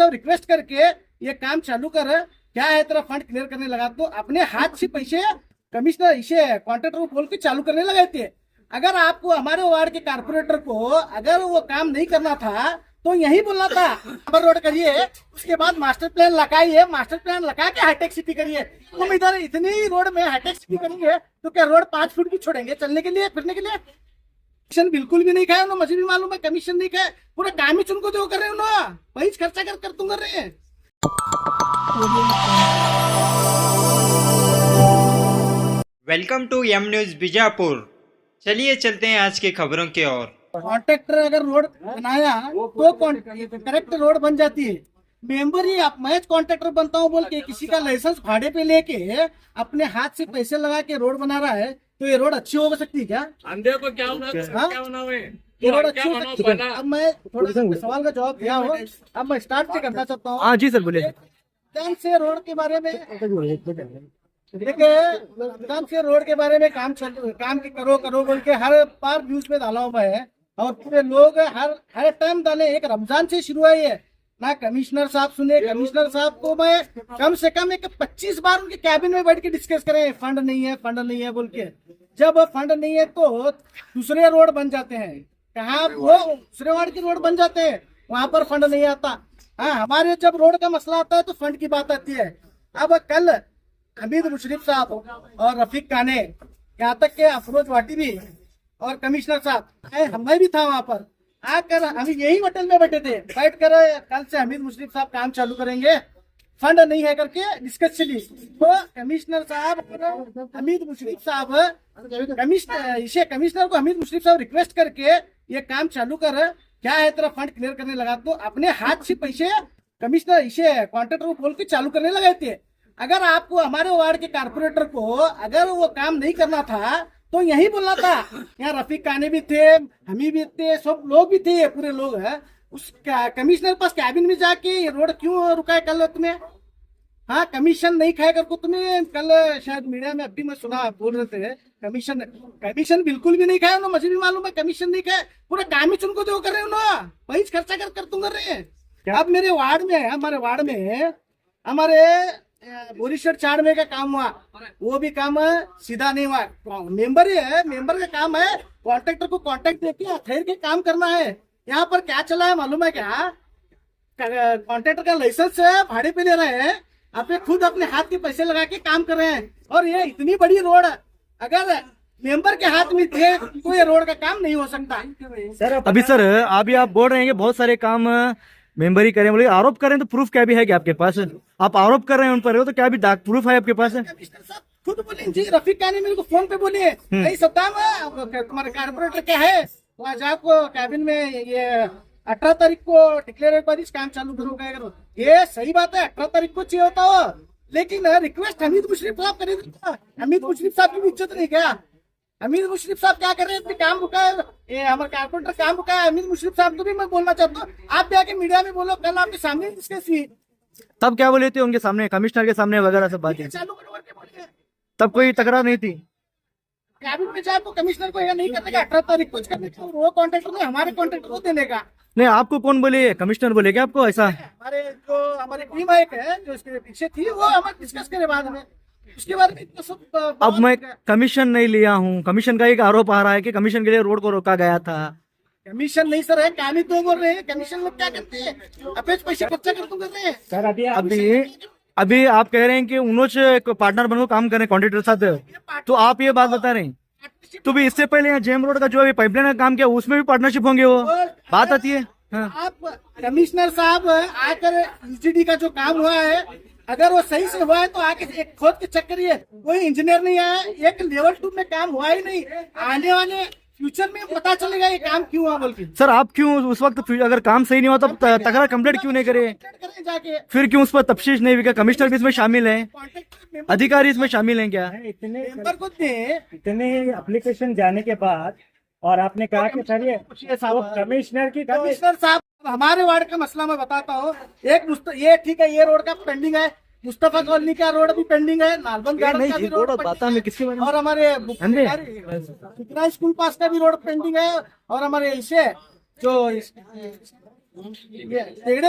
साहब रिक्वेस्ट करके ये काम चालू कर, क्या है तेरा फंड क्लियर करने लगा, तो अपने हाथ से पैसे कमिश्नर इसे कॉन्ट्रैक्टर को बोल के चालू करने लगे थे। अगर आपको हमारे वार्ड के कारपोरेटर को अगर वो काम नहीं करना था तो यही बोलना था नंबर रोड करिए, उसके बाद मास्टर प्लान लगाइए, मास्टर प्लान लगा के हाईटेक सिटी करिए। तुम इधर इतनी रोड में हाईटेक सिटी करेंगे तो क्या रोड 5 फुट की छोड़ेंगे चलने के लिए फिरने के लिए? कमीशन बिल्कुल भी नहीं खाए उन्होंने, मुझे भी मालूम है कमीशन नहीं खाए, पूरा काम ही चुनको जो कर रहे हैं उन्होंने, वही खर्चा कर तुम कर रहे हैं। Welcome to M news Bijapur. चलिए चलते हैं आज की खबरों की ओर। कॉन्ट्रैक्टर अगर रोड बनाया तो करेक्ट रोड बन जाती है। मेंबर ही आप, मैं कॉन्ट्रैक्टर बनता हूँ बोल के किसी का लाइसेंस भाड़े पे लेके अपने हाथ से पैसे लगा के रोड बना रहा है, तो ये रोड अच्छी हो सकती है क्या? अंधे को क्या होना ये रोड अच्छी हो सकती है? अब मैं थोड़ा सा सवाल का जवाब दिया हूँ, अब मैं स्टार्ट से करना चाहता हूँ। हाँ जी सर बोलिए। ध्यान से रोड के बारे में देखिए, ध्यान से रोड के बारे में काम की करो बोल के हर बार न्यूज में डाला हूँ मैं, और पूरे लोग हर टाइम डाले। एक रमजान से शुरू है ये ना, कमिश्नर साहब सुने, कमिश्नर साहब को मैं कम से कम 25 बार उनके कैबिन में बैठ के डिस्कस करें, फंड नहीं है बोल के। जब फंड नहीं है तो दूसरे रोड बन जाते हैं, कहाँ वो दूसरे वार्ड के रोड बन जाते हैं, वहां पर फंड नहीं आता। हाँ, हमारे जब रोड का मसला आता है तो फंड की बात आती है। अब कल हमीद मुशर्रफ साहब और रफीक काने, यहाँ तक के अफरोज वाटी भी और कमिश्नर साहब, मैं भी था वहां पर, आकर हम यही होटल में बैठे थे, बैठ कर कल से हमीद मुशर्रफ साहब काम चालू करेंगे, फंड नहीं है करके डिस्कस चली। तो कमिश्नर साहब और हमीद मुशर्रफ साहब, कमिश्नर को हमीद मुशर्रफ साहब रिक्वेस्ट करके ये काम चालू कर, क्या है तेरा फंड क्लियर करने लगा, तो अपने हाथ से पैसे कमिश्नर इसे कॉन्ट्रैक्टर को बोल के चालू करने लगे थे। अगर आपको हमारे वार्ड के कारपोरेटर को अगर वो काम नहीं करना था तो यही बोलना था। यहाँ रफीक काने भी थे, हमी भी थे, सब लोग भी थे, पूरे लोग है उस कमिश्नर पास कैबिन में जाके ये रोड क्यों रुका है कल तुम्हें? हाँ, कमीशन नहीं खाए करके तुम्हें कल शायद मीडिया में अभी मैं सुना बोल रहे थे, कमीशन बिल्कुल भी नहीं खाए उन्होंने, मुझे भी मालूम है कमीशन नहीं खाए, पूरा काम ही चुनको जो कर रहे हैं उन्होंने, वही खर्चा कर तुम कर रहे हैं। अब मेरे वार्ड में, हमारे वार्ड में हमारे बोरीश्वर चाड़मे का काम हुआ, वो भी काम सीधा नहीं हुआ। मेंबर ही है, मेंबर का काम है कॉन्ट्रैक्टर को कॉन्ट्रैक्ट देके ठहर के काम करना है। यहाँ पर क्या चला है मालूम है क्या? कॉन्ट्रैक्टर का लाइसेंस भाड़े पे ले रहे हैं, आप खुद अपने हाथ के पैसे लगा के काम कर रहे हैं, और ये इतनी बड़ी रोड अगर मेंबर के हाथ में थे तो ये रोड का काम नहीं हो सकता। सर अभी आप बोल रहे हैं कि बहुत सारे काम मेंबर ही करें, बोले आरोप करें, तो प्रूफ क्या भी है क्या आपके पास? आप आरोप कर रहे हैं उन पर, तो क्या भी प्रूफ है आपके पास? कमिश्नर साहब खुद बोले जी, रफीक कानी मेरे को फोन पे बोले, नहीं सत्ता तुम्हारे कारपोरेटर क्या है वहाँ जाको कैबिन में, ये 18 तारीख को डिक्लेयर बारिश काम चालू करो। ये सही बात है, 18 तारीख को चाहिए होता हो, लेकिन रिक्वेस्ट हमीद मुशर्रफ साहब करे, हमीद मुशर्रफ साहब की इज्जत नहीं क्या? हमीद मुशर्रफ साहब क्या कर रहे हैं? काम रुका है, ये हमारे कारपोरेटर काम रुका है। हमीद मुशर्रफ साहब को भी मैं बोलना चाहता हूँ, आप भी आके मीडिया में बोलो, कल आपके सामने डिस्कस हुई, तब क्या बोले थे उनके सामने, कमिश्नर के सामने वगैरह सब बातें, चालू करो करके बोलिए। तब कोई तकरार नहीं थी? कैबिन में जाए तो कमिश्नर को यह नहीं करने का 18 तारीख को करने का, वो कॉन्ट्रैक्टर ने हमारे कॉन्ट्रैक्टर को देने का। नहीं, आपको कौन बोले? कमिश्नर बोले क्या आपको ऐसा? हमारी टीम एक है जो इसके पीछे थी, वो हमारे डिस्कस करे बाद में, उसके बारे में तो सब। अब मैं कमीशन नहीं लिया हूँ, कमीशन का एक आरोप आ रहा है कि कमीशन के लिए रोड को रोका गया था। कमीशन नहीं सर है, काम ही तो बोल रहे हैं, कमीशन लोग क्या करते हैं, अपेक्ष पैसे खर्चा कर तुम कर रहे हैं सर। अभी आप कह रहे हैं कि उन्होंने पार्टनर बनकर काम करें कॉन्ट्रैक्टर साथ, तो आप ये बात बता रहे हैं, तो भी इससे पहले यहाँ जेम रोड का जो अभी पाइपलाइन का काम किया उसमें भी पार्टनरशिप होंगे, वो बात आती है। हाँ। आप कमिश्नर साहब आकर यूजीडी का जो काम हुआ है, अगर वो सही से हुआ है तो आके एक खोद के चेक करिए, कोई इंजीनियर नहीं आया, एक लेवल 2 में काम हुआ ही नहीं, आने वाले फ्यूचर में पता चलेगा ये काम क्यों हुआ बोल के। सर आप क्यों उस वक्त अगर काम सही नहीं हुआ तब तकरार कंप्लेंट क्यों नहीं करे? जाके फिर क्यों उस पर तफ्तीश नहीं हुई? कमिश्नर भी इसमें शामिल है, अधिकारी इसमें शामिल हैं क्या? इतने एप्लीकेशन जाने के बाद, और आपने कहा कि सर ये कमिश्नर साहब हमारे वार्ड का मसला मैं बताता हूँ। ये ठीक है, ये रोड का पेंडिंग है, मुस्तफा कॉलोनी का रोड भी पेंडिंग है, नालबंद गार्डन का भी रोड पेंडिंग है, और हमारे कितना स्कूल पास का भी रोड पेंडिंग है, और हमारे इसे जो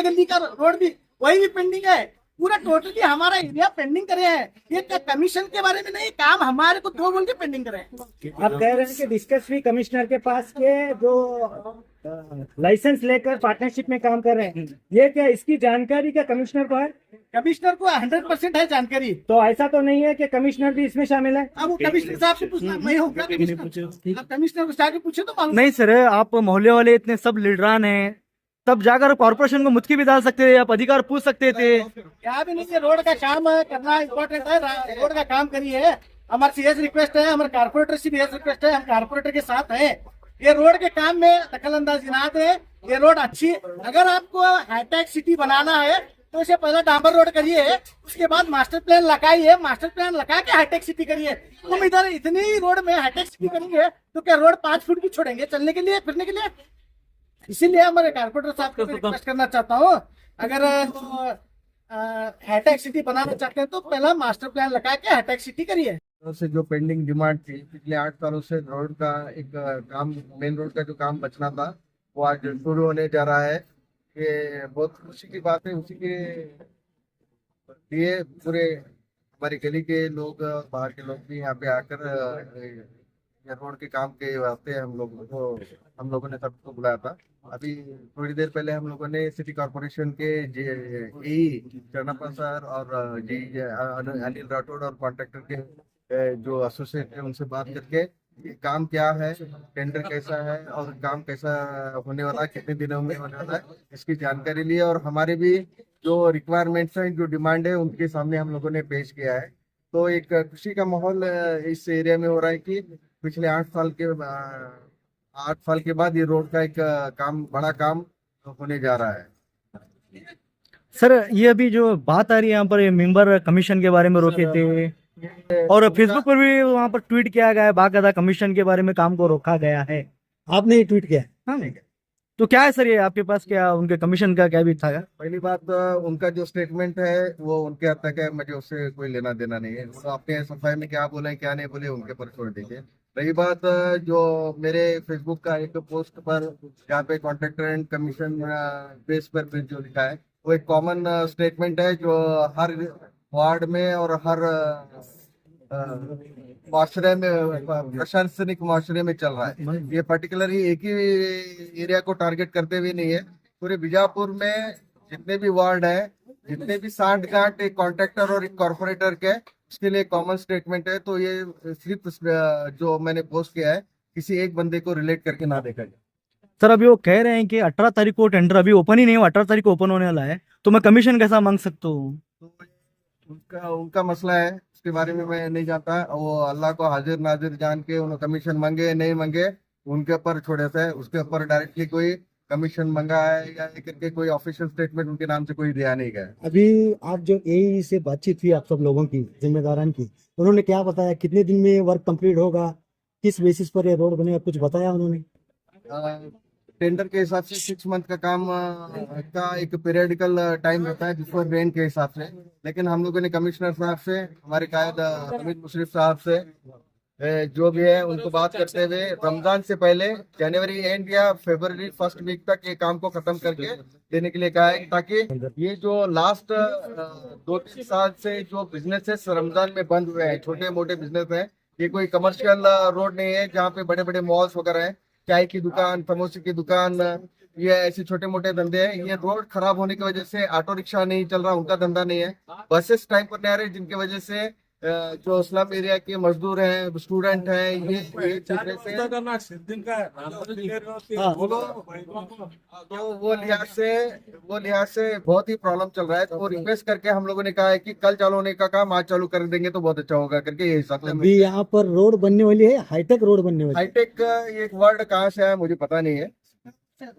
गली का रोड भी कोई भी पेंडिंग है, पूरा टोटली हमारा एरिया पेंडिंग करे है। ये कमीशन के बारे में नहीं, काम हमारे को दो बोल के पेंडिंग करे हैं। आप कह रहे हैं कि डिस्कस भी कमिश्नर के पास के जो लाइसेंस लेकर पार्टनरशिप में काम कर रहे हैं, ये क्या इसकी जानकारी क्या कमिश्नर को है? कमिश्नर को 100% है जानकारी। तो ऐसा तो नहीं है कि कमिश्नर भी इसमें शामिल है? अब वो कमिश्नर साहब से पूछना, मैं हूँ क्या कमिश्नर? आप कमिश्नर को जाके पूछे तो मालूम। नहीं सर, आप मोहल्ले वाले इतने सब लीडरान हैं, तब जाकर कॉर्पोरेशन को मुत्की भी डाल सकते थे, आप अधिकार पूछ सकते थे। क्या भी नहीं, ये रोड का काम करना इम्पोर्टेंट है, रोड का काम करिए। हमारे सीएस रिक्वेस्ट है, हमारे कारपोरेटर से भी रिक्वेस्ट है, हम कारपोरेटर के साथ हैं। ये रोड के काम में दखल अंदाजी ना दें। ये रोड अच्छी, अगर आपको हाईटेक सिटी बनाना है तो इसे पहले डांबर रोड करिए, उसके बाद मास्टर प्लान लगाइए, मास्टर प्लान लगा के हाईटेक सिटी करिए। तुम इधर इतनी ही रोड में हाईटेक सिटी करेंगे तो क्या रोड 5 फुट की छोड़ेंगे चलने के लिए, फिरने के लिए? इसीलिए हमारे कारपोरेटर साहब को रिक्वेस्ट करना चाहता हूँ, अगर हाईटेक सिटी बनाना चाहते हैं तो पहला मास्टर प्लान लगा के हाईटेक सिटी करिए। से जो पेंडिंग डिमांड थी पिछले 8 सालों से, रोड का एक काम, मेन रोड का जो काम बचना था वो आज शुरू होने जा रहा है। ये बहुत खुशी की बात है। उसी के लिए पूरे हमारी गली के लोग, बाहर के लोग भी यहाँ पे आकर ये रोड के काम के वास्ते हम लोगों ने सबको बुलाया था। अभी थोड़ी देर पहले हम लोगों ने सिटी कॉर्पोरेशन के चरणप्पा सर और जी अनिल राठौड़ और कॉन्ट्रैक्टर के जो एसोसिएट है उनसे बात करके ये काम क्या है, टेंडर कैसा है और काम कैसा होने वाला है, कितने दिनों में होने वाला है, इसकी जानकारी ली। और हमारे भी जो रिक्वायरमेंट्स हैं, जो डिमांड है, उनके सामने हम लोगों ने पेश किया है। तो एक खुशी का माहौल इस एरिया में हो रहा है कि पिछले 8 साल के बाद ये रोड का एक बड़ा काम होने जा रहा है। सर, ये अभी जो बात आ रही है यहाँ पर, ये मेंबर कमीशन के बारे में रोके थे और फेसबुक पर भी वहाँ पर ट्वीट किया गया है, बाकायदा कमीशन के बारे में काम को रोका गया है। आपने ये ट्वीट किया? हाँ, तो क्या है सर, ये आपके पास क्या उनके कमीशन का क्या भी था? पहली बात, उनका जो स्टेटमेंट है वो उनके हद तक है, मुझे उससे कोई लेना देना नहीं है। वो अपने सफाई में क्या बोले क्या नहीं बोले उनके पर छोड़ दीजिए। रही बात जो मेरे फेसबुक का एक पोस्ट पर यहाँ पे कॉन्ट्रैक्टर एंड कमीशन बेस पर जो लिखा है, वो एक कॉमन स्टेटमेंट है जो हर वार्ड में और हर माशरे में, प्रशासनिक माशरे में चल रहा है। ये पर्टिकुलरली एक ही एरिया को टारगेट करते हुए नहीं है, पूरे बीजापुर में जितने भी वार्ड है, जितने भी 60 गांठ एक कॉन्ट्रैक्टर और एक कॉर्पोरेटर के, उसके लिए कॉमन स्टेटमेंट है। तो ये सिर्फ जो मैंने पोस्ट किया है किसी एक बंदे को रिलेट करके ना देखा जाए। सर, अभी वो कह रहे हैं कि 18 तारीख को टेंडर अभी ओपन ही नहीं हुआ, 18 तारीख को ओपन होने वाला है, तो मैं कमीशन कैसा मांग सकता हूँ? तो उनका मसला है, उसके बारे में मैं नहीं जानता। वो अल्लाह को हाजिर नाजिर जान के उन्होंने कमीशन मांगे नहीं मांगे उनके ऊपर छोड़े थे। उसके ऊपर डायरेक्टली कोई कमीशन मांगा है या करके कोई ऑफिशियल स्टेटमेंट उनके नाम से कोई दिया नहीं गया। अभी आप जो एई से बातचीत हुई आप सब लोगों की, जिम्मेदारान की, उन्होंने क्या बताया, कितने दिन में वर्क कंप्लीट होगा, किस बेसिस पर ये रोड बनेगा, कुछ बताया उन्होंने? टेंडर के हिसाब से 6 मंथ का काम का एक पीरियडिकल टाइम रहता है बिफोर रेन के हिसाब से। लेकिन हम लोगों ने कमिश्नर साहब से, हमारे कायद हमीद मुशर्रफ साहब से जो भी है उनको बात करते हुए रमजान से पहले जनवरी एंड या फरवरी फर्स्ट वीक तक ये काम को खत्म करके देने के लिए कहा है, ताकि ये जो लास्ट 2-3 साल से जो बिजनेसेस रमजान में बंद हुए हैं, छोटे मोटे बिजनेस हैं, ये कोई कमर्शियल रोड नहीं है जहाँ पे बड़े बड़े मॉल्स वगैरह हैं, चाय की दुकान, समोसे की दुकान, ये ऐसे छोटे मोटे धंधे हैं। ये रोड खराब होने की वजह से ऑटो रिक्शा नहीं चल रहा, उनका धंधा नहीं है। बसेस टाइम पर नहीं आ रहे, जिनकी वजह से जो स्लम एरिया के मजदूर हैं, स्टूडेंट हैं, ये चीजें से तो वो लिहाज से बहुत ही प्रॉब्लम चल रहा है। तो रिक्वेस्ट करके हम लोगों ने कहा है कि कल चालू होने का काम आज चालू कर देंगे तो बहुत अच्छा होगा करके ये हिसाब से। अभी यहाँ पर रोड बनने वाली है, हाईटेक रोड बनने वाली है। हाईटेक एक वर्ड कहाँ से आया मुझे पता नहीं है।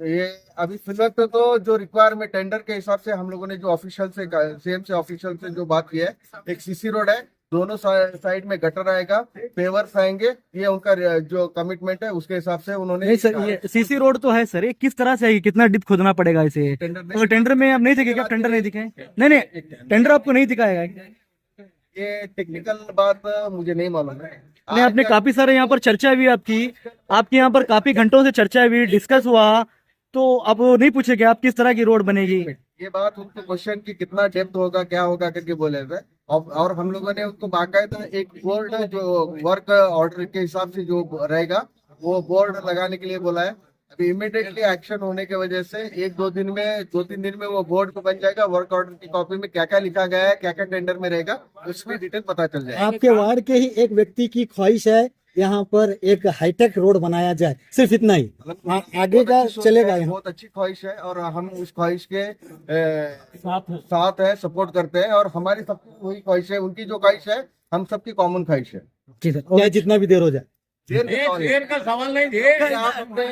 ये अभी फिलहाल तो जो रिक्वायरमेंट टेंडर के हिसाब से हम लोगों ने जो ऑफिशियल से सीएम से ऑफिशियल से जो बात की है, एक सीसी रोड है, दोनों साइड में गटर आएगा, पेवर्स आएंगे, ये उनका जो कमिटमेंट है उसके हिसाब से उन्होंने। नहीं सर, ये सीसी रोड तो है सर, ये किस तरह से है, कितना डिप खोदना पड़ेगा इसे? टेंडर में आप नहीं दिखे क्या? टेंडर नहीं दिखे? नहीं, टेंडर आपको नहीं दिखाएगा? ये टेक्निकल बात मुझे नहीं मालूम है। नहीं, आपने काफी सारे यहाँ पर चर्चा हुई, आपकी यहाँ पर काफी घंटों से चर्चा हुई, डिस्कस हुआ, तो आप नहीं पूछे कि आप किस तरह की रोड बनेगी? ये बात उनको क्वेश्चन की कितना डेप्थ होगा क्या होगा करके बोले थे। और हम लोगों ने उनको बाकायदा एक बोर्ड जो वर्क ऑर्डर के हिसाब से जो रहेगा वो बोर्ड लगाने के लिए बोला है। अभी इमिडिएटली एक्शन होने की वजह से 2-3 दिन में वो बोर्ड को बन जाएगा। वर्क ऑर्डर की कॉपी में क्या क्या लिखा गया है, क्या क्या टेंडर में रहेगा, उसमें डिटेल पता चल जाएगा। आपके वार्ड के ही एक व्यक्ति की ख्वाहिश है यहाँ पर एक हाईटेक रोड बनाया जाए, सिर्फ इतना ही, आगे का चलेगा यहाँ? बहुत अच्छी ख्वाहिश है और हम उस ख्वाहिश के साथ है, सपोर्ट करते हैं। और हमारी सबकी वही ख्वाहिश है, उनकी जो ख्वाहिश है हम सबकी कॉमन ख्वाहिश है। जी सर, चाहे जितना भी देर हो जाए। देर का सवाल नहीं, ये आप अपने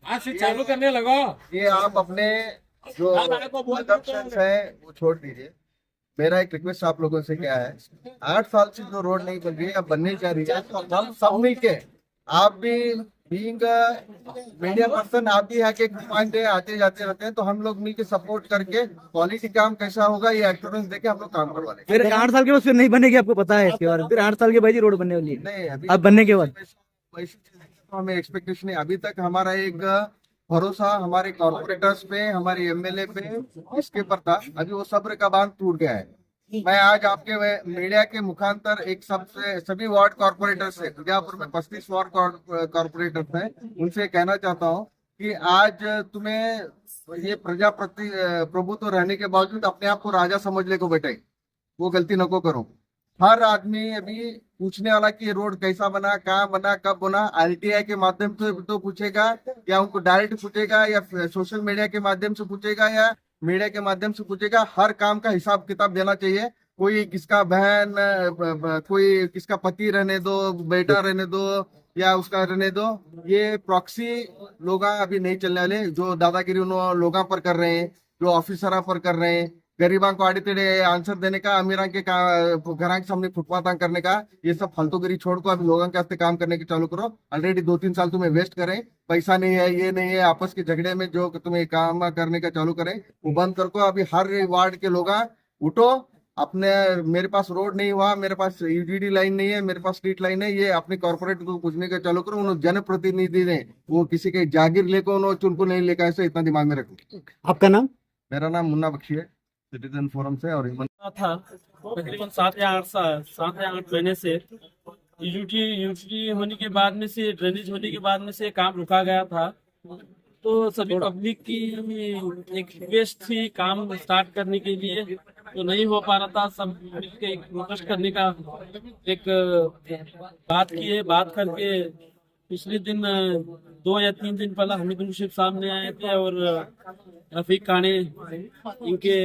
आज से चालू करने लगा। ये आप अपने जो assumptions है वो छोड़ दीजिए। मेरा एक रिक्वेस्ट आप लोगों से क्या है, 8 साल से जो रोड नहीं बन रही है अब बनने जा रही है, तो हम सब मिलके, आप भी बीइंग मीडिया पर्सन, आप भी यहाँ के नुमाइंदे आते जाते रहते हैं, तो हम लोग मिलके सपोर्ट करके क्वालिटी काम कैसा होगा ये एश्योरेंस देके हम लोग काम करवा लेंगे। फिर 8 साल के बाद फिर नहीं बनेगी, आपको पता है इसके बारे में? फिर 8 साल के बाद ही रोड बनने वाली है नहीं अभी अब बनने के बाद। वैसी चीज़ तो हमें एक्सपेक्टेशन है। अभी तक हमारा एक भरोसा हमारे कॉर्पोरेटर्स पे, हमारे एमएलए पे, इसके पर था। अभी वो सब्र का बांध टूट गया है। मैं आज आपके मीडिया के मुखांतर एक सभी वार्ड कॉर्पोरेटर से, बीजापुर में 35 वार्ड कॉर्पोरेटर्स हैं, उनसे कहना चाहता हूँ कि आज तुम्हें ये प्रभुत्व रहने के बावजूद अपने आप को राजा समझ ले को बेटे, वो गलती न को करो। हर आदमी अभी पूछने वाला कि ये रोड कैसा बना, कहाँ बना, कब बना, आरटीआई के माध्यम से तो पूछेगा, या उनको डायरेक्ट पूछेगा, या सोशल मीडिया के माध्यम से पूछेगा, या मीडिया के माध्यम से पूछेगा। हर काम का हिसाब किताब देना चाहिए। कोई किसका बहन, कोई किसका पति रहने दो, बेटा रहने दो, या उसका रहने दो, ये प्रॉक्सी लोग अभी नहीं चलने वाले। जो दादागिरी उन लोगों पर कर रहे हैं, जो ऑफिसर पर कर रहे हैं, गरीबां को आड़े टेढ़े आंसर देने का, अमीरां के घर के सामने फुटपाथ करने का, ये सब फालतूगिरी छोड़ को अभी लोगों के वास्ते काम करने की चालू करो। ऑलरेडी 2-3 साल तुम्हें वेस्ट करें, पैसा नहीं है, ये नहीं है, आपस के झगड़े में जो तुम्हें काम करने का चालू करें वो बंद कर को। अभी हर वार्ड के लोग उठो, अपने मेरे पास रोड नहीं हुआ, मेरे पास यूजीडी लाइन नहीं है, मेरे पास स्ट्रीट लाइन है, ये अपने कॉर्पोरेट को पूछने का चालू करो। उन्होंने जनप्रतिनिधि ने वो किसी के जागीर लेकर उन्होंने उनको नहीं लेकर, ऐसे इतना दिमाग में रखो। आपका नाम? मेरा नाम मुन्ना बख्शी है, सिटीजन फोरम से। और था तकरीबन 7 या 8 महीने से यूटी होने के बाद में से, ड्रेनेज होने के बाद में से काम रुका गया था। तो सभी पब्लिक की एक रिक्वेस्ट थी काम स्टार्ट करने के लिए, तो नहीं हो पा रहा था। सब मिलकर एक प्रोटेस्ट करने का एक बात करके पिछले दिन 2 या 3 दिन पहले हमीद मुशीफ साहब ने आए थे और रफीक काने, इनके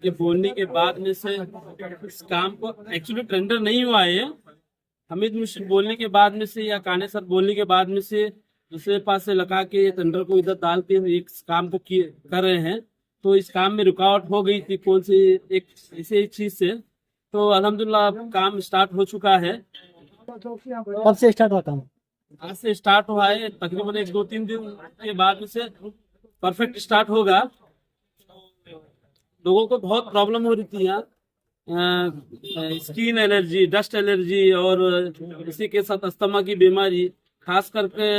ये बोलने के बाद में से इस काम को एक्चुअली टेंडर नहीं हुआ है। हमीद मुशीफ बोलने के बाद में से या काने सर बोलने के बाद में से दूसरे पास से लगा के टेंडर को इधर डाल के एक काम को कर रहे हैं। तो इस काम में रुकावट हो गई थी कौन सी एक इसी चीज से, तो अल्हम्दुलिल्लाह काम स्टार्ट हो चुका है। कब से स्टार्ट हुआ काम? आज से स्टार्ट हुआ है, तकरीबन 1-2-3 दिन के बाद में से परफेक्ट स्टार्ट होगा। लोगों को बहुत प्रॉब्लम हो रही थी यहाँ, स्किन एलर्जी, डस्ट एलर्जी और इसी के साथ अस्थमा की बीमारी, खास करके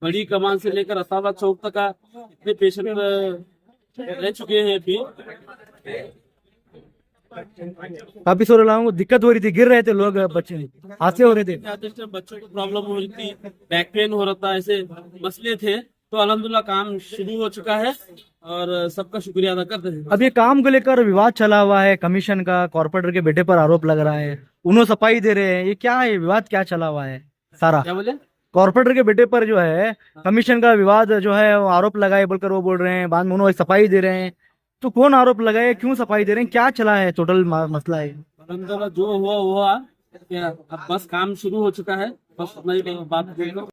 बड़ी कमान से लेकर असावा चौक तक का इतने पेशेंट रह चुके हैं। अभी काफी सारे लोगों को दिक्कत हो रही थी, गिर रहे थे लोग, बच्चे हादसे हो रहे थे, बच्चों को प्रॉब्लम हो रही थी, बैक पेन हो रहा था, ऐसे मसले थे। तो अल्हम्दुलिल्लाह काम शुरू हो चुका है और सबका शुक्रिया अदा करते हैं। अब ये काम को लेकर विवाद चला हुआ है, कमीशन का कॉर्पोरेटर के बेटे पर आरोप लग रहा है, उन्होंने सफाई दे रहे हैं, ये क्या है विवाद, क्या चला हुआ है सारा? क्या बोले? कॉर्पोरेटर के बेटे पर जो है कमीशन का विवाद जो है वो आरोप लगाए बोलकर वो बोल रहे हैं, बाद में उन्होंने सफाई दे रहे हैं। तो कौन आरोप लगाए, क्यों सफाई दे रहे हैं, क्या चला है, टोटल मसला है? अल्हम्दुलिल्लाह जो हुआ अब बस काम शुरू हो चुका है, बस उतना ही बात।